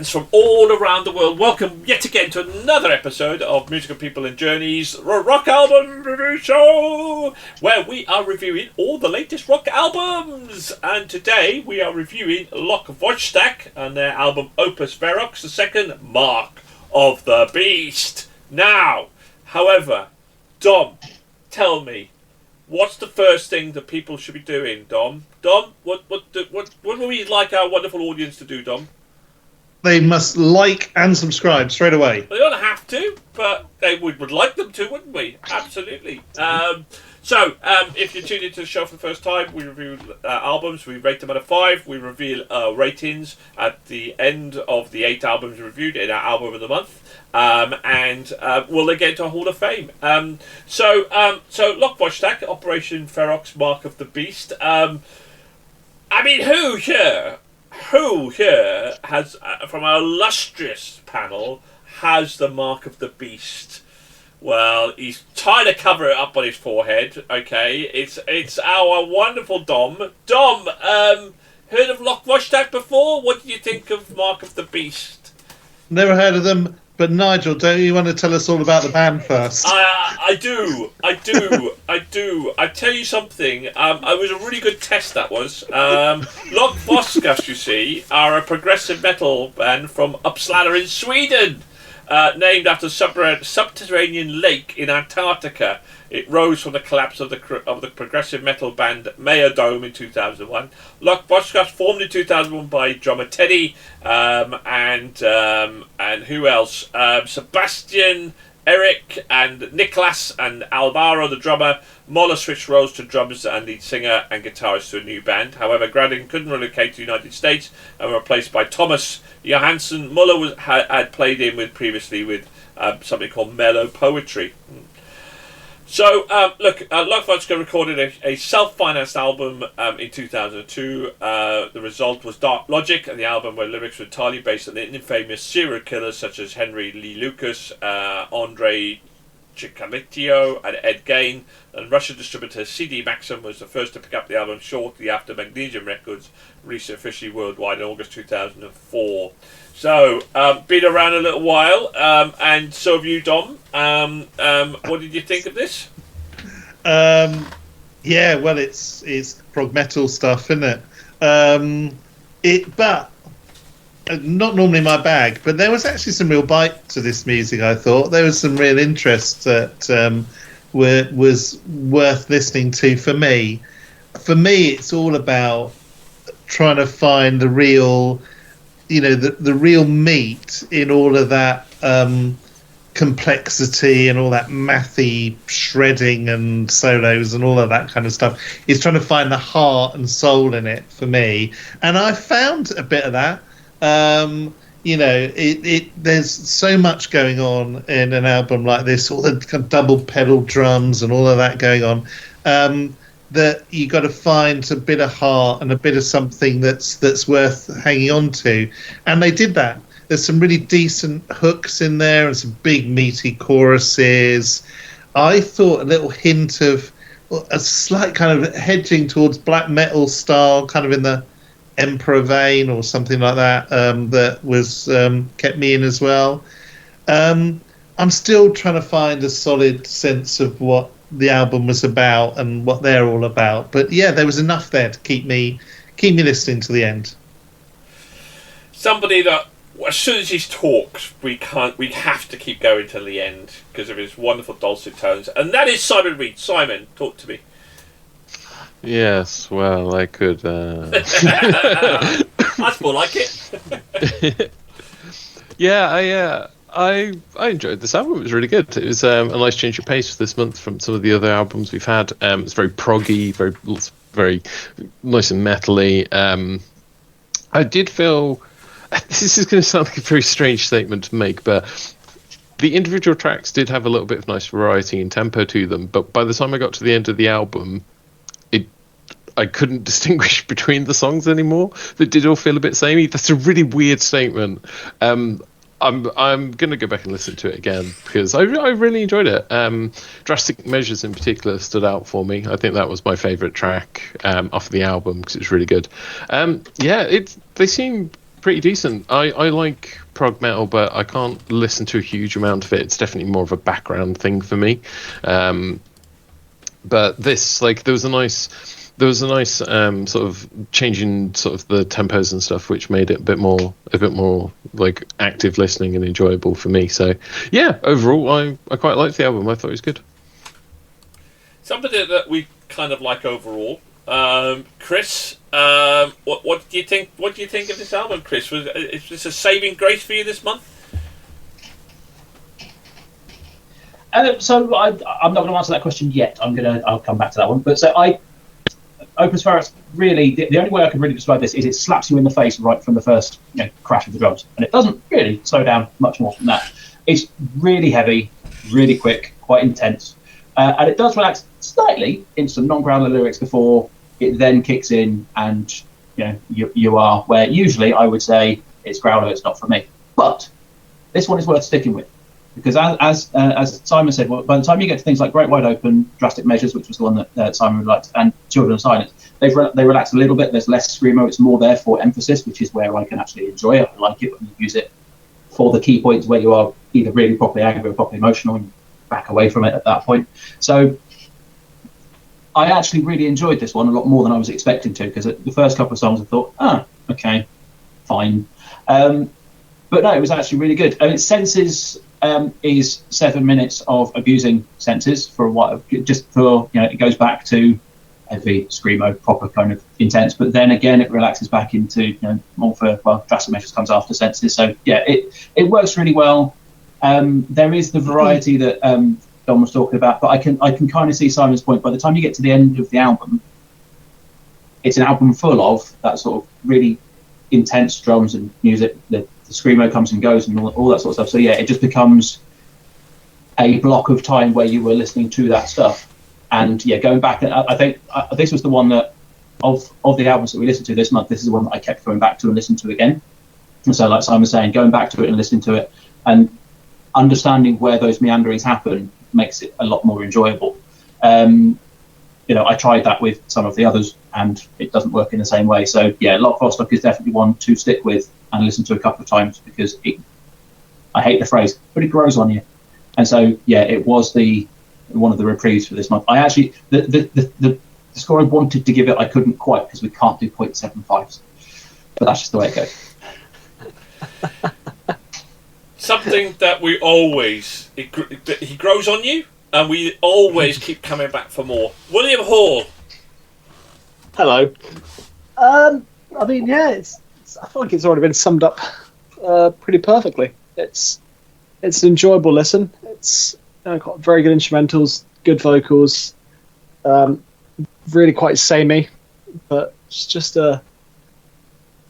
fans from all around the world. Welcome yet again to another episode of Musical People and Journeys Rock Album Review Show, where we are reviewing all the latest rock albums. And today we are reviewing Loch Vostok and their album Opus Ferox, the second Mark of the Beast. Now, however, Dom, tell me, what's the first thing that people should be doing, Dom? Dom, what would we like our wonderful audience to do, Dom? They must like and subscribe straight away. They don't have to, but they would like them to, wouldn't we? Absolutely. So, if you're tuned into the show for the first time, we review albums. We rate them out of 5. We reveal ratings at the end of the 8 albums reviewed in our album of the month. And we'll then get into a Hall of Fame. So Loch Vostok, Operation Ferox, Mark of the Beast. I mean, who here has, from our illustrious panel, has the Mark of the Beast? Well, he's trying to cover it up on his forehead. Okay, it's our wonderful Dom. Dom, heard of Loch Vostok before? What did you think of Mark of the Beast? Never heard of them. But Nigel, don't you want to tell us all about the band first? I do. I tell you something. It was a really good test, that was. Loch Vostok, you see, are a progressive metal band from Uppsala in Sweden, named after a subterranean lake in Antarctica. It rose from the collapse of the progressive metal band Mayadome in 2001. Loch Vostok formed in 2001 by drummer Teddy and who else? Sebastian, Eric, and Niklas, and Alvaro, the drummer. Moller switched roles to drums and lead singer and guitarist to a new band. However, Gradin couldn't relocate to the United States and were replaced by Thomas Johansson. Muller had played in previously with something called Mellow Poetry. So, Loch Vostok recorded a self-financed album in 2002. The result was Dark Logic, and the album where lyrics were entirely based on infamous serial killers such as Henry Lee Lucas, Andre Chikalitio, and Ed Gein. And Russian distributor CD Maxim was the first to pick up the album shortly after Magnesium Records released it officially worldwide in August 2004. So, been around a little while, and so have you, Dom. What did you think of this? Yeah, well, it's prog metal stuff, isn't it? But not normally my bag. But there was actually some real bite to this music. I thought there was some real interest that was worth listening to for me. For me, it's all about trying to find the real. The real meat in all of that complexity and all that mathy shredding and solos and all of that kind of stuff is trying to find the heart and soul in it for me. And I found a bit of that. There's so much going on in an album like this, all the kind of double pedal drums and all of that going on. That you got to find a bit of heart and a bit of something that's worth hanging on to, and they did that. There's some really decent hooks in there and some big meaty choruses. I thought a little hint of a slight kind of hedging towards black metal style, kind of in the Emperor vein or something like that. That was kept me in as well. I'm still trying to find a solid sense of what the album was about and what they're all about, but yeah, there was enough there to keep me listening to the end. Somebody that as soon as he talks, we have to keep going till the end because of his wonderful dulcet tones, and that is Simon Reed. Simon, talk to me. Yes, well, I could. That's more like it. Yeah, I enjoyed this album. It was really good. It was a nice change of pace this month from some of the other albums we've had. It's very proggy, very nice and metally. I did feel this is going to sound like a very strange statement to make, but the individual tracks did have a little bit of nice variety and tempo to them. But by the time I got to the end of the album, I couldn't distinguish between the songs anymore. They did all feel a bit samey. That's a really weird statement. I'm going to go back and listen to it again because I really enjoyed it. Drastic Measures in particular stood out for me. I think that was my favourite track off the album because it's really good. They seem pretty decent. I like prog metal, but I can't listen to a huge amount of it. It's definitely more of a background thing for me. But this, like, there was a nice sort of changing sort of the tempos and stuff, which made it a bit more like active listening and enjoyable for me. So yeah, overall, I quite liked the album. I thought it was good. Something that we kind of like overall. Chris, what do you think? What do you think of this album, Chris? Is this a saving grace for you this month? So I'm not going to answer that question yet. I'll come back to that one. But so Opus Ferox, really, the only way I can really describe this is it slaps you in the face right from the first crash of the drums, and it doesn't really slow down much more than that. It's really heavy, really quick, quite intense, and it does relax slightly in some non-growler lyrics before it then kicks in, and you are where usually I would say it's growler, it's not for me. But this one is worth sticking with. Because as Simon said, by the time you get to things like Great Wide Open, Drastic Measures, which was the one that Simon would liked, and Children of Silence, they relax a little bit. There's less screamo. It's more there for emphasis, which is where I can actually enjoy it. I like it when you use it for the key points where you are either really properly angry or properly emotional, and back away from it at that point. So I actually really enjoyed this one a lot more than I was expecting to, because the first couple of songs I thought, okay, fine. But no, it was actually really good. I mean, Senses is 7 minutes of abusing senses for a while, just for, it goes back to heavy, screamo, proper kind of intense, but then again it relaxes back into, more for, Drastic Measures comes after Senses. So yeah, it works really well. There is the variety that Don was talking about, but I can kind of see Simon's point. By the time you get to the end of the album, it's an album full of that sort of really intense drums and music. The screamo comes and goes and all that sort of stuff. So yeah, it just becomes a block of time where you were listening to that stuff. And yeah, going back, I think this was the one that of the albums that we listened to this month, this is the one that I kept going back to and listening to again. And so, like Simon was saying, going back to it and listening to it and understanding where those meanderings happen makes it a lot more enjoyable. I tried that with some of the others and it doesn't work in the same way. So yeah, Loch Vostok is definitely one to stick with and listen to a couple of times, because I hate the phrase, but it grows on you. And so yeah, it was one of the reprieves for this month. I actually the score I wanted to give it, I couldn't quite, because we can't do 0.75s, but that's just the way it goes. Something that we always he grows on you, and we always keep coming back for more. William Hall. Hello. I mean, yeah, I feel like it's already been summed up pretty perfectly. It's an enjoyable listen. It's got very good instrumentals, good vocals, really quite samey, but it's just a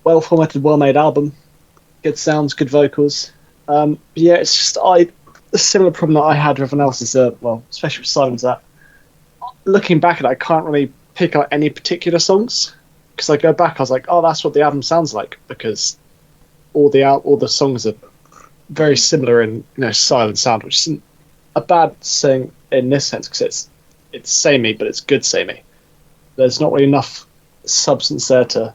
well-formatted, well-made album. Good sounds, good vocals. Yeah, it's just the similar problem that I had with everyone else is, especially with Simon's, that looking back at it, I can't really pick out any particular songs, because I go back, I was like, oh, that's what the album sounds like, because all the songs are very similar in style and sound, which isn't a bad thing in this sense, because it's samey, but it's good samey. There's not really enough substance there to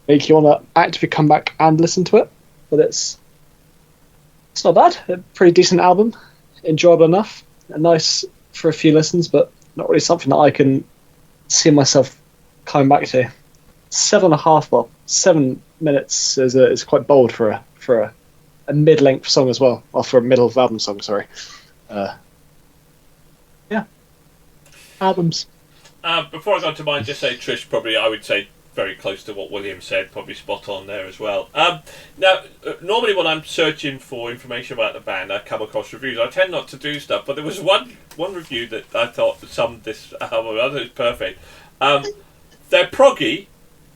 make you want to actively come back and listen to it, but it's not bad. A pretty decent album, enjoyable enough, nice for a few listens, but not really something that I can see myself coming back to. 7.5, 7 minutes is quite bold for a mid-length song as well, or for a middle of album song. Sorry. Yeah. Albums. Before I go to mine, just say Trish. Probably, I would say very close to what William said. Probably spot on there as well. Now, normally when I'm searching for information about the band, I come across reviews. I tend not to do stuff, but there was one review that I thought summed this album. I thought it was perfect. They're proggy,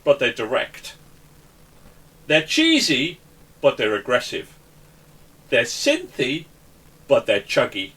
but they're direct. They're cheesy, but they're aggressive. They're synthy, but they're chuggy.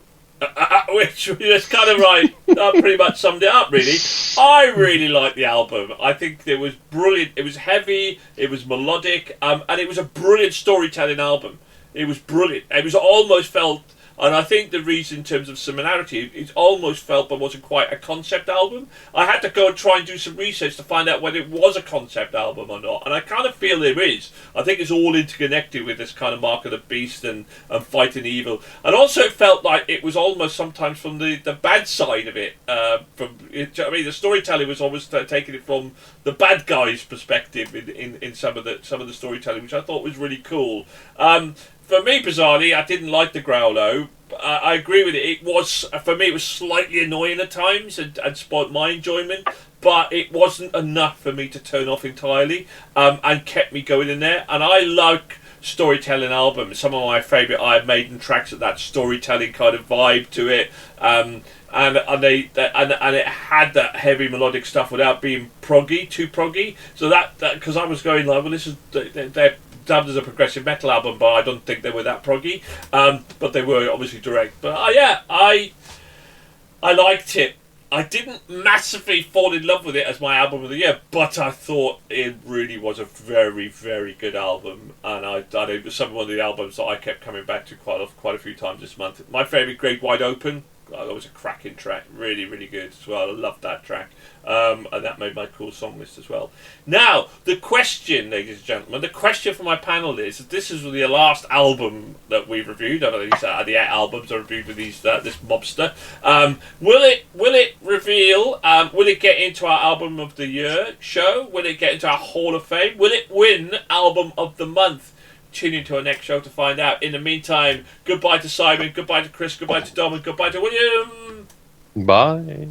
Which is kind of right. That pretty much summed it up, really. I really liked the album. I think it was brilliant. It was heavy, it was melodic, and it was a brilliant storytelling album. It was brilliant. It was almost felt And I think the reason, in terms of similarity, it almost felt but wasn't quite a concept album. I had to go and try and do some research to find out whether it was a concept album or not, and I kind of feel there is. I think it's all interconnected with this kind of Mark of the Beast and fighting evil. And also it felt like it was almost sometimes from the bad side of it. The storytelling was almost taking it from the bad guy's perspective in some of the storytelling, which I thought was really cool. For me, bizarrely, I didn't like the Growlo. I agree with it. It was, for me, it was slightly annoying at times and spoiled my enjoyment, but it wasn't enough for me to turn off entirely, and kept me going in there. And I like storytelling albums. Some of my favourite Iron Maiden tracks at that storytelling kind of vibe to it. And it had that heavy melodic stuff without being too proggy. So that because I was going like, well, this is they're dubbed as a progressive metal album, but I don't think they were that proggy. But they were obviously direct. But I liked it. I didn't massively fall in love with it as my album of the year, but I thought it really was a very, very good album, and it was one of the albums that I kept coming back to quite a few times this month. My favourite, Great Wide Open. That was a cracking track, really, really good as well. I loved that track, and that made my cool song list as well. Now, the question, ladies and gentlemen, the question for my panel is: this is the last album that we've reviewed. I know these are the 8 albums I reviewed with this mobster. Will it reveal? Will it get into our album of the year show? Will it get into our Hall of Fame? Will it win album of the month? Tune into our next show to find out. In the meantime, goodbye to Simon, goodbye to Chris, goodbye to Dom, and goodbye to William. Bye.